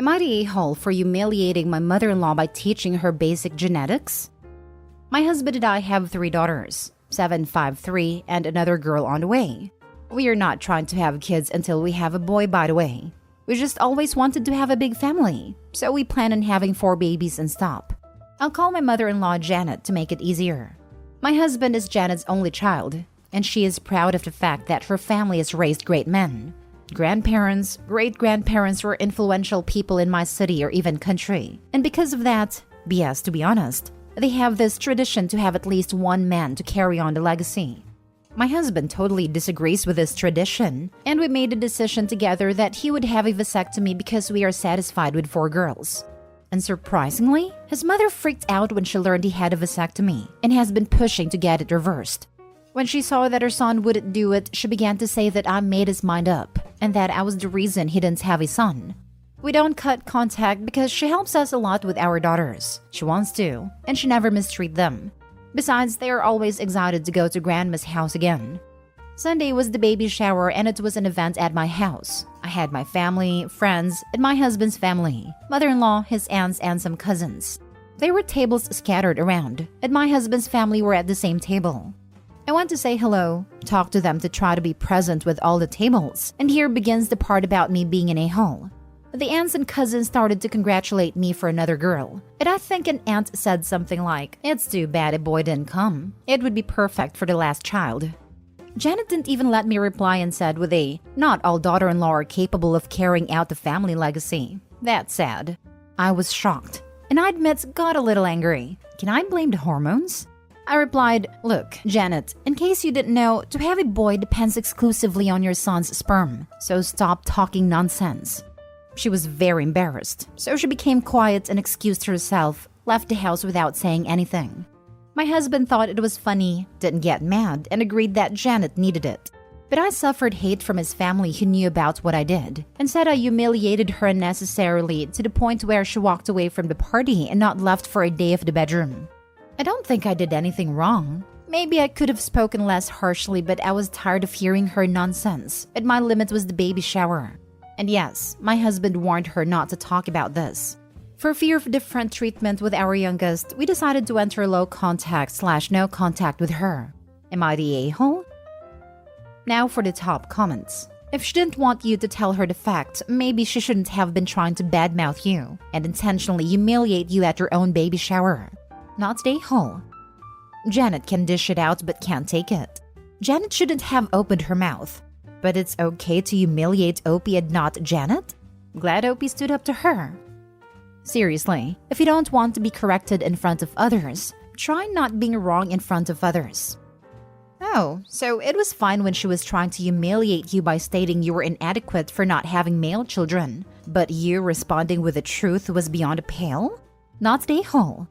Am I the a-hole for humiliating my mother-in-law by teaching her basic genetics? My husband and I have 3 daughters, 7, 5, 3, and another girl on the way. We are not trying to have kids until we have a boy, by the way. We just always wanted to have a big family, so we plan on having 4 babies and stop. I'll call my mother-in-law Janet to make it easier. My husband is Janet's only child, and she is proud of the fact that her family has raised great men. Grandparents, great-grandparents were influential people in my city or even country. And because of that, BS to be honest, they have this tradition to have at least one man to carry on the legacy. My husband totally disagrees with this tradition, and we made a decision together that he would have a vasectomy because we are satisfied with 4 girls. And surprisingly, his mother freaked out when she learned he had a vasectomy and has been pushing to get it reversed. When she saw that her son wouldn't do it, she began to say that I made his mind up and that I was the reason he didn't have a son. We don't cut contact because she helps us a lot with our daughters. She wants to, and she never mistreat them. Besides, they are always excited to go to Grandma's house again. Sunday was the baby shower and it was an event at my house. I had my family, friends, and my husband's family, mother-in-law, his aunts, and some cousins. There were tables scattered around, and my husband's family were at the same table. I went to say hello, talk to them to try to be present with all the tables, and here begins the part about me being an a-hole. The aunts and cousins started to congratulate me for another girl, and I think an aunt said something like, "It's too bad a boy didn't come. It would be perfect for the last child." Janet didn't even let me reply and said with a, "Not all daughter-in-law are capable of carrying out the family legacy." That's sad. I was shocked, and I admit got a little angry. Can I blame the hormones? I replied, "Look, Janet, in case you didn't know, to have a boy depends exclusively on your son's sperm, so stop talking nonsense." She was very embarrassed, so she became quiet and excused herself, left the house without saying anything. My husband thought it was funny, didn't get mad, and agreed that Janet needed it. But I suffered hate from his family who knew about what I did, and said I humiliated her unnecessarily to the point where she walked away from the party and not left for a day of the bedroom. I don't think I did anything wrong. Maybe I could have spoken less harshly, but I was tired of hearing her nonsense, and my limit was the baby shower. And yes, my husband warned her not to talk about this. For fear of different treatment with our youngest, we decided to enter low contact/no contact with her. Am I the a-hole? Now for the top comments. If she didn't want you to tell her the fact, maybe she shouldn't have been trying to badmouth you and intentionally humiliate you at your own baby shower. Not the a-hole. Janet can dish it out but can't take it. Janet shouldn't have opened her mouth. But it's okay to humiliate Opie and not Janet? Glad Opie stood up to her. Seriously, if you don't want to be corrected in front of others, try not being wrong in front of others. Oh, so it was fine when she was trying to humiliate you by stating you were inadequate for not having male children, but you responding with the truth was beyond a pale? Not the a-hole.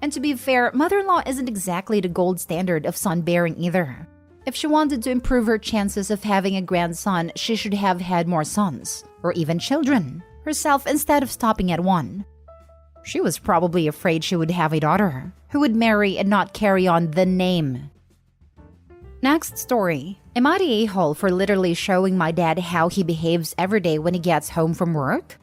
And to be fair, mother-in-law isn't exactly the gold standard of son-bearing either. If she wanted to improve her chances of having a grandson, she should have had more sons, or even children, herself instead of stopping at 1. She was probably afraid she would have a daughter, who would marry and not carry on the name. Next story. Am I the a-hole for literally showing my dad how he behaves every day when he gets home from work?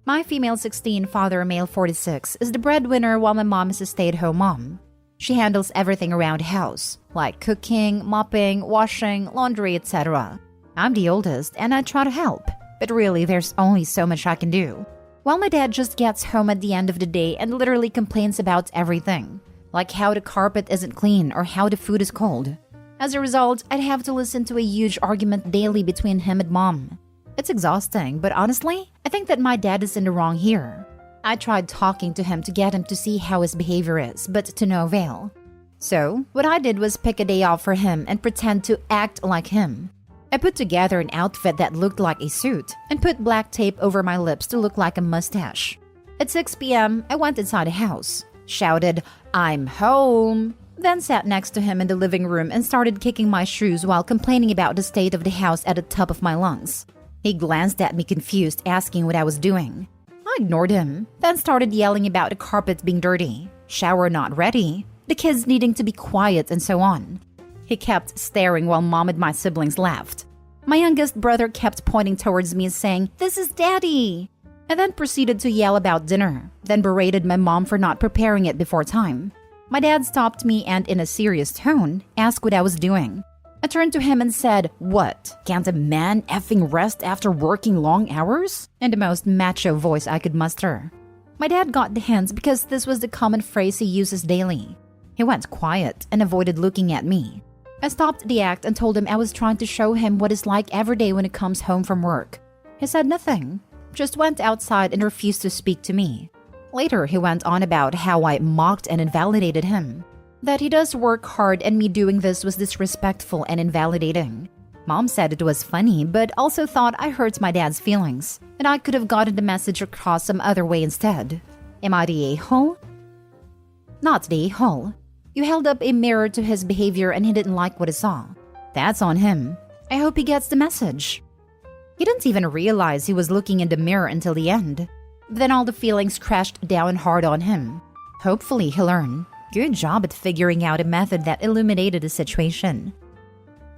My female 16, father male 46, is the breadwinner while my mom is a stay-at-home mom. She handles everything around the house, like cooking, mopping, washing, laundry, etc. I'm the oldest and I try to help, but really there's only so much I can do. While my dad just gets home at the end of the day and literally complains about everything, like how the carpet isn't clean or how the food is cold. As a result, I'd have to listen to a huge argument daily between him and mom. It's exhausting, but honestly, I think that my dad is in the wrong here. I tried talking to him to get him to see how his behavior is, but to no avail. So, what I did was pick a day off for him and pretend to act like him. I put together an outfit that looked like a suit and put black tape over my lips to look like a mustache. At 6 p.m., I went inside the house, shouted, "I'm home!" Then sat next to him in the living room and started kicking my shoes while complaining about the state of the house at the top of my lungs. He glanced at me confused, asking what I was doing. I ignored him, then started yelling about the carpet being dirty, shower not ready, the kids needing to be quiet, and so on. He kept staring while mom and my siblings laughed. My youngest brother kept pointing towards me and saying, "This is daddy!" and then proceeded to yell about dinner, then berated my mom for not preparing it before time. My dad stopped me and, in a serious tone, asked what I was doing. I turned to him and said, "What? Can't a man effing rest after working long hours?" in the most macho voice I could muster. My dad got the hint because this was the common phrase he uses daily. He went quiet and avoided looking at me. I stopped the act and told him I was trying to show him what it's like every day when he comes home from work. He said nothing, just went outside and refused to speak to me. Later, he went on about how I mocked and invalidated him, that he does work hard and me doing this was disrespectful and invalidating. Mom said it was funny, but also thought I hurt my dad's feelings, and I could have gotten the message across some other way instead. Am I the a-hole? Not the a-hole. You held up a mirror to his behavior and he didn't like what he saw. That's on him. I hope he gets the message. He didn't even realize he was looking in the mirror until the end. Then all the feelings crashed down hard on him. Hopefully he'll learn. Good job at figuring out a method that illuminated the situation.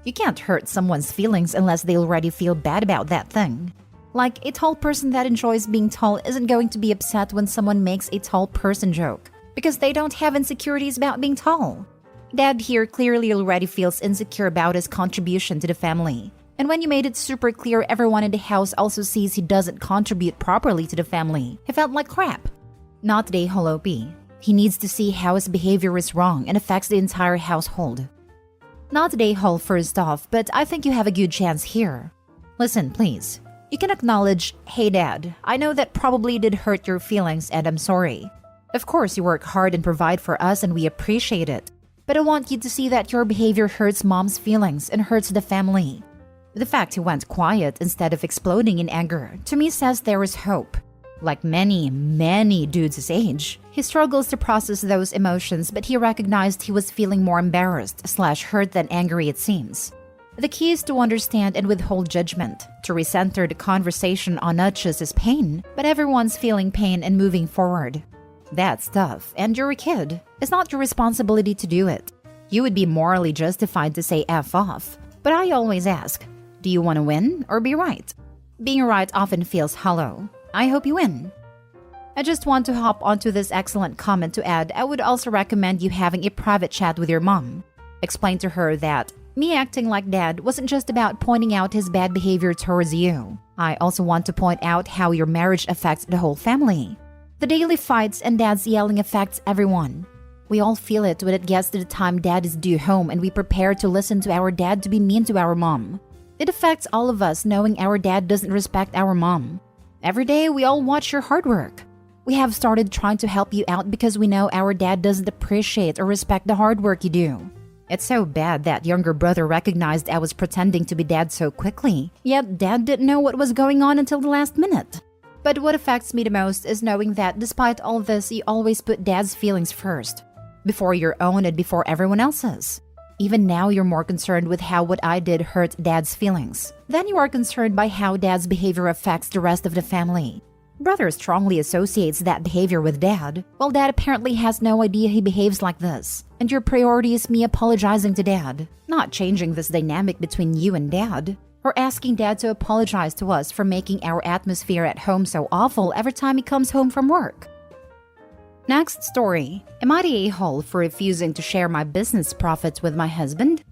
You can't hurt someone's feelings unless they already feel bad about that thing. Like, a tall person that enjoys being tall isn't going to be upset when someone makes a tall person joke, because they don't have insecurities about being tall. Dad here clearly already feels insecure about his contribution to the family. And when you made it super clear everyone in the house also sees he doesn't contribute properly to the family, he felt like crap. Not the holopy. He needs to see how his behavior is wrong and affects the entire household. Not the whole first off, but I think you have a good chance here. Listen, please. You can acknowledge, "Hey Dad, I know that probably did hurt your feelings and I'm sorry. Of course you work hard and provide for us and we appreciate it. But I want you to see that your behavior hurts Mom's feelings and hurts the family." The fact he went quiet instead of exploding in anger, to me says there is hope. Like many dudes his age, he struggles to process those emotions, but he recognized he was feeling more embarrassed/hurt than angry, it seems. The key is to understand and withhold judgment, to recenter the conversation on not just his pain, but everyone's feeling pain and moving forward. That's tough, and you're a kid. It's not your responsibility to do it. You would be morally justified to say F off. But I always ask, do you want to win or be right? Being right often feels hollow. I hope you win. I just want to hop onto this excellent comment to add, I would also recommend you having a private chat with your mom. Explain to her that me acting like Dad wasn't just about pointing out his bad behavior towards you. I also want to point out how your marriage affects the whole family. The daily fights and Dad's yelling affects everyone. We all feel it when it gets to the time Dad is due home and we prepare to listen to our dad to be mean to our mom. It affects all of us knowing our dad doesn't respect our mom. Every day we all watch your hard work. We have started trying to help you out because we know our dad doesn't appreciate or respect the hard work you do. It's so bad that younger brother recognized I was pretending to be Dad so quickly, yet Dad didn't know what was going on until the last minute. But what affects me the most is knowing that despite all this, you always put Dad's feelings first, before your own and before everyone else's. Even now, you're more concerned with how what I did hurt Dad's feelings than you are concerned by how Dad's behavior affects the rest of the family. Brother strongly associates that behavior with Dad, while Dad apparently has no idea he behaves like this. And your priority is me apologizing to Dad, not changing this dynamic between you and Dad, or asking Dad to apologize to us for making our atmosphere at home so awful every time he comes home from work. Next story. Am I the a-hole for refusing to share my business profits with my husband?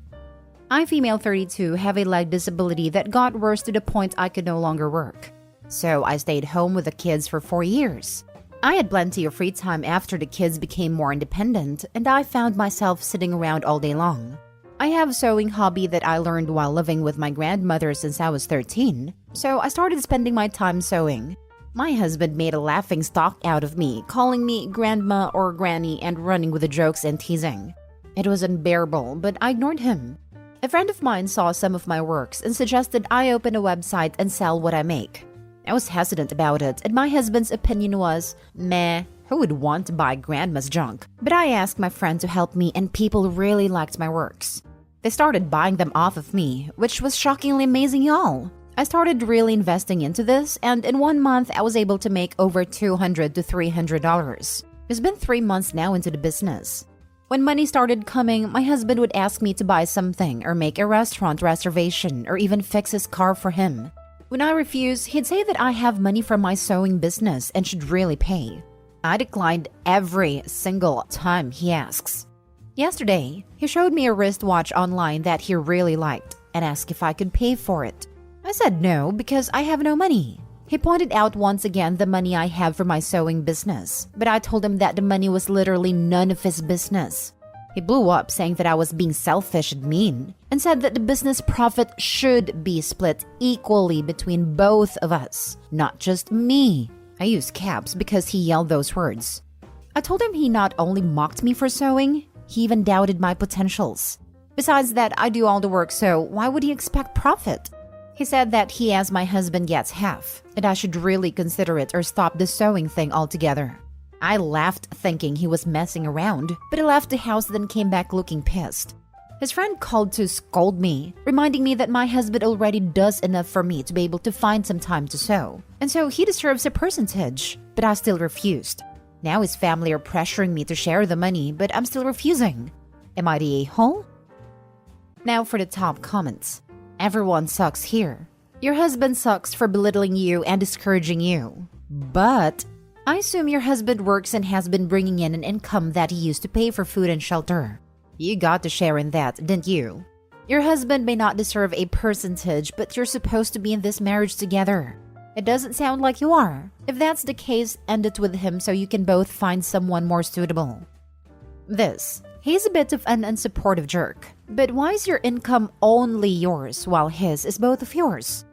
I, female 32, have a leg disability that got worse to the point I could no longer work. So I stayed home with the kids for 4 years. I had plenty of free time after the kids became more independent, and I found myself sitting around all day long. I have a sewing hobby that I learned while living with my grandmother since I was 13, so I started spending my time sewing. My husband made a laughing stock out of me, calling me grandma or granny and running with the jokes and teasing. It was unbearable, but I ignored him. A friend of mine saw some of my works and suggested I open a website and sell what I make. I was hesitant about it, and my husband's opinion was, meh, who would want to buy grandma's junk? But I asked my friend to help me, and people really liked my works. They started buying them off of me, which was shockingly amazing, y'all. I started really investing into this, and in 1 month, I was able to make over $200 to $300. It's been 3 months now into the business. When money started coming, my husband would ask me to buy something or make a restaurant reservation or even fix his car for him. When I refuse, he'd say that I have money from my sewing business and should really pay. I declined every single time he asks. Yesterday, he showed me a wristwatch online that he really liked and asked if I could pay for it. I said no because I have no money. He pointed out once again the money I have for my sewing business, but I told him that the money was literally none of his business. He blew up saying that I was being selfish and mean, and said that the business profit should be split equally between both of us, not just me. I used caps because he yelled those words. I told him he not only mocked me for sewing, he even doubted my potentials. Besides that, I do all the work, so why would he expect profit? He said that he as my husband gets half, and I should really consider it or stop the sewing thing altogether. I laughed thinking he was messing around, but he left the house then came back looking pissed. His friend called to scold me, reminding me that my husband already does enough for me to be able to find some time to sew, and so he deserves a percentage, but I still refused. Now his family are pressuring me to share the money, but I'm still refusing. Am I the a-hole? Now for the top comments. Everyone sucks here. Your husband sucks for belittling you and discouraging you. But I assume your husband works and has been bringing in an income that he used to pay for food and shelter. You got to share in that, didn't you? Your husband may not deserve a percentage, but you're supposed to be in this marriage together. It doesn't sound like you are. If that's the case, end it with him so you can both find someone more suitable. He's a bit of an unsupportive jerk. But why is your income only yours while his is both of yours?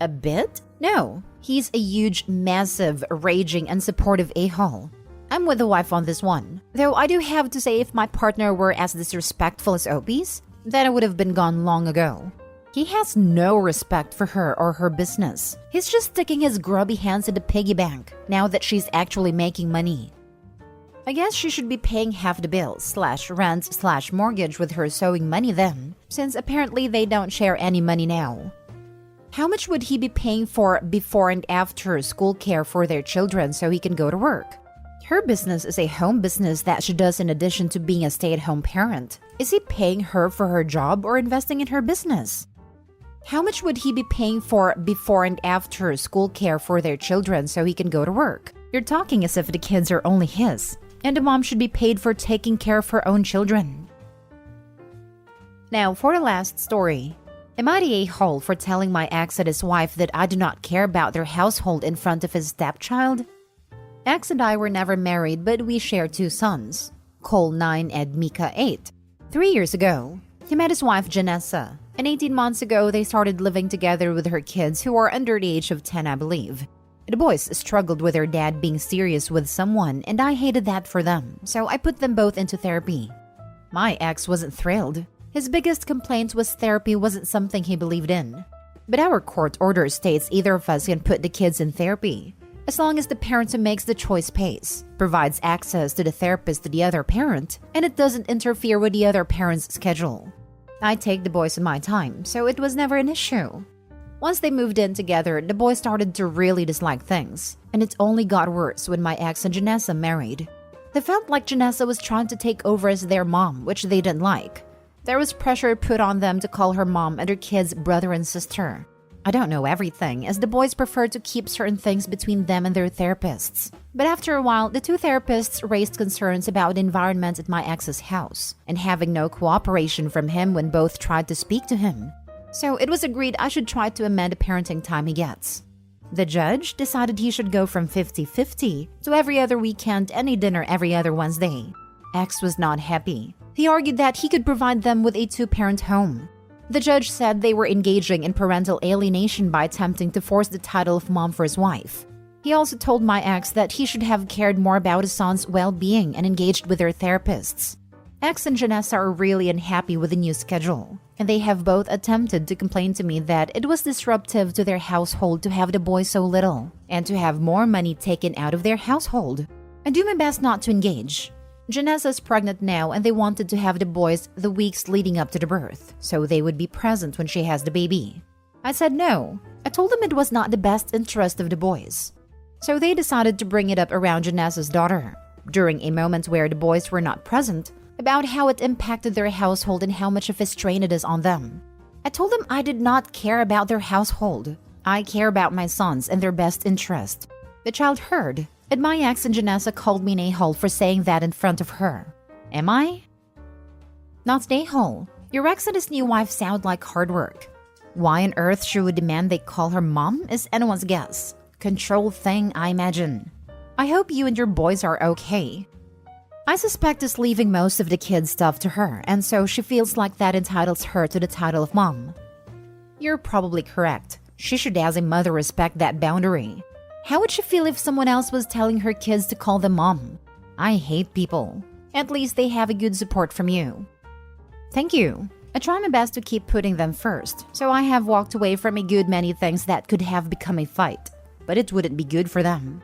A bit? No. He's a huge, massive, raging, unsupportive a-hole. I'm with the wife on this one. Though I do have to say if my partner were as disrespectful as Opie's, then I would have been gone long ago. He has no respect for her or her business. He's just sticking his grubby hands in the piggy bank now that she's actually making money. I guess she should be paying half the bills / rent / mortgage with her sewing money then, since apparently they don't share any money now. How much would he be paying for before and after school care for their children so he can go to work? Her business is a home business that she does in addition to being a stay-at-home parent. Is he paying her for her job or investing in her business? How much would he be paying for before and after school care for their children so he can go to work? You're talking as if the kids are only his, and the mom should be paid for taking care of her own children. Now for the last story. Am I the a-hole for telling my ex and his wife that I do not care about their household in front of his stepchild? Ex and I were never married, but we share 2 sons, Cole 9 and Mika 8. 3 years ago, he met his wife Janessa, and 18 months ago they started living together with her kids who are under the age of 10, I believe. The boys struggled with their dad being serious with someone, and I hated that for them, so I put them both into therapy. My ex wasn't thrilled. His biggest complaint was therapy wasn't something he believed in. But our court order states either of us can put the kids in therapy, as long as the parent who makes the choice pays, provides access to the therapist to the other parent, and it doesn't interfere with the other parent's schedule. I take the boys in my time, so it was never an issue. Once they moved in together, the boys started to really dislike things, and it only got worse when my ex and Janessa married. They felt like Janessa was trying to take over as their mom, which they didn't like. There was pressure put on them to call her mom and her kids brother and sister. I don't know everything, as the boys prefer to keep certain things between them and their therapists. But after a while, the 2 therapists raised concerns about the environment at my ex's house, and having no cooperation from him when both tried to speak to him. So it was agreed I should try to amend the parenting time he gets. The judge decided he should go from 50-50 to every other weekend and a dinner every other Wednesday. Ex was not happy. He argued that he could provide them with a 2-parent home. The judge said they were engaging in parental alienation by attempting to force the title of mom for his wife. He also told my ex that he should have cared more about his son's well-being and engaged with their therapists. Ex and Janessa are really unhappy with the new schedule, and they have both attempted to complain to me that it was disruptive to their household to have the boys so little, and to have more money taken out of their household. I do my best not to engage. Janessa's pregnant now, and they wanted to have the boys the weeks leading up to the birth, so they would be present when she has the baby. I said no. I told them it was not the best interest of the boys. So they decided to bring it up around Janessa's daughter, during a moment where the boys were not present, about how it impacted their household and how much of a strain it is on them. I told them I did not care about their household. I care about my sons and their best interest. The child heard, and my ex and Janessa called me an a-hole for saying that in front of her. Am I? Not an a-hole. Your ex and his new wife sound like hard work. Why on earth she would demand they call her mom is anyone's guess. Control thing, I imagine. I hope you and your boys are okay. I suspect is leaving most of the kids' stuff to her, and so she feels like that entitles her to the title of mom. You're probably correct. She should as a mother respect that boundary. How would she feel if someone else was telling her kids to call them mom? I hate people. At least they have a good support from you. Thank you. I try my best to keep putting them first, so I have walked away from a good many things that could have become a fight, but it wouldn't be good for them.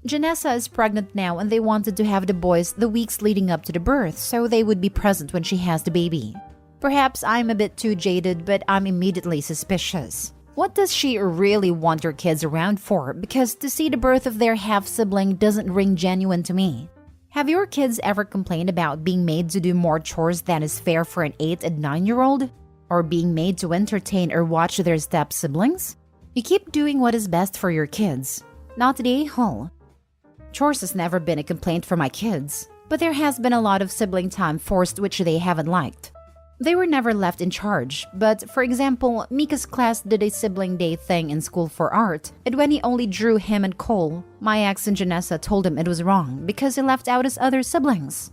Janessa is pregnant now and they wanted to have the boys the weeks leading up to the birth so they would be present when she has the baby. Perhaps I'm a bit too jaded, but I'm immediately suspicious. What does she really want her kids around for? Because to see the birth of their half-sibling doesn't ring genuine to me. Have your kids ever complained about being made to do more chores than is fair for an 8 and 9-year-old? Or being made to entertain or watch their step-siblings? You keep doing what is best for your kids. Not the a-hole. Chores has never been a complaint for my kids, but there has been a lot of sibling time forced which they haven't liked. They were never left in charge, but for example, Mika's class did a sibling day thing in school for art, and when he only drew him and Cole, my ex and Janessa told him it was wrong because he left out his other siblings.